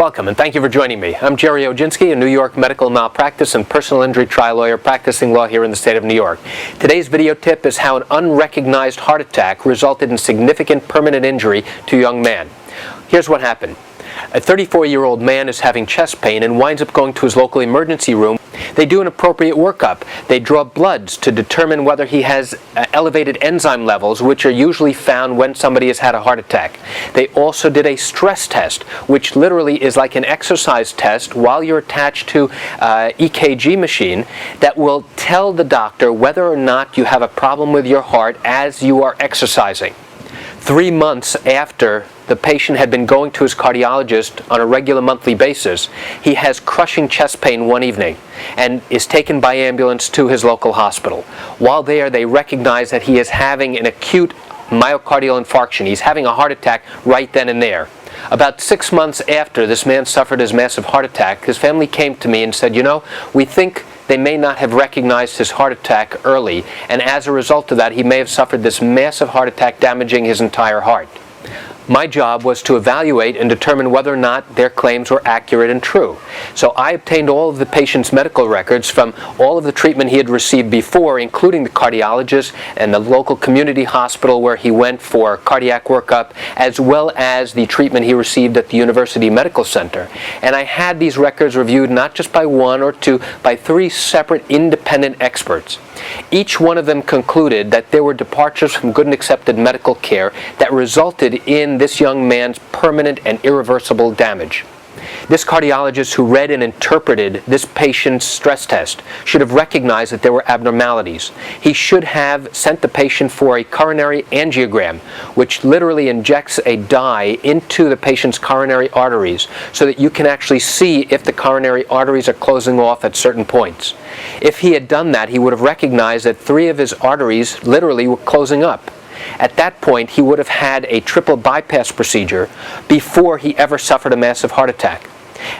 Welcome, and thank you for joining me. I'm Gerald Oginski, a New York medical malpractice and personal injury trial lawyer practicing law here in the state of New York. Today's video tip is how an unrecognized heart attack resulted in significant permanent injury to a young man. Here's what happened. A 34-year-old man is having chest pain and winds up going to his local emergency room. They do an appropriate workup. They draw bloods to determine whether he has elevated enzyme levels, which are usually found when somebody has had a heart attack. They also did a stress test, which literally is like an exercise test while you're attached to EKG machine that will tell the doctor whether or not you have a problem with your heart as you are exercising. 3 months after the patient had been going to his cardiologist on a regular monthly basis, he has crushing chest pain one evening and is taken by ambulance to his local hospital. While there, they recognize that he is having an acute myocardial infarction. He's having a heart attack right then and there. About 6 months after this man suffered his massive heart attack, his family came to me and said, we think they may not have recognized his heart attack early, and as a result of that, he may have suffered this massive heart attack damaging his entire heart. My job was to evaluate and determine whether or not their claims were accurate and true. So I obtained all of the patient's medical records from all of the treatment he had received before, including the cardiologist and the local community hospital where he went for cardiac workup, as well as the treatment he received at the University Medical Center. And I had these records reviewed not just by one or two, by 3 separate independent experts. Each one of them concluded that there were departures from good and accepted medical care that resulted in this young man's permanent and irreversible damage. This cardiologist who read and interpreted this patient's stress test should have recognized that there were abnormalities. He should have sent the patient for a coronary angiogram, which literally injects a dye into the patient's coronary arteries so that you can actually see if the coronary arteries are closing off at certain points. If he had done that, he would have recognized that 3 of his arteries literally were closing up. At that point, he would have had a triple bypass procedure before he ever suffered a massive heart attack.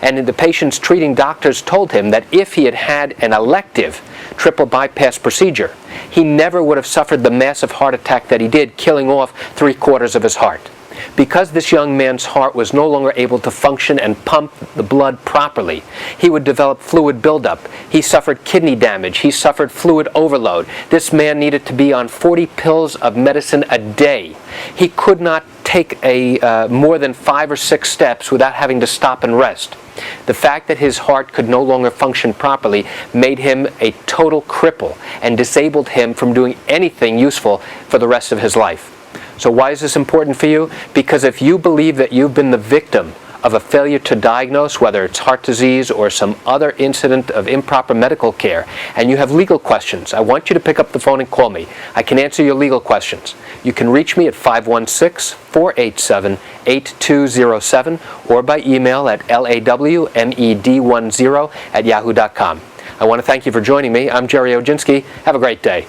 And the patient's treating doctors told him that if he had had an elective triple bypass procedure, he never would have suffered the massive heart attack that he did, killing off 3/4 of his heart. Because this young man's heart was no longer able to function and pump the blood properly, he would develop fluid buildup. He suffered kidney damage. He suffered fluid overload. This man needed to be on 40 pills of medicine a day. He could not take more than 5 or 6 steps without having to stop and rest. The fact that his heart could no longer function properly made him a total cripple and disabled him from doing anything useful for the rest of his life. So why is this important for you? Because if you believe that you've been the victim of a failure to diagnose, whether it's heart disease or some other incident of improper medical care, and you have legal questions, I want you to pick up the phone and call me. I can answer your legal questions. You can reach me at 516-487-8207 or by email at lawmed10@yahoo.com. I want to thank you for joining me. I'm Gerald Oginski. Have a great day.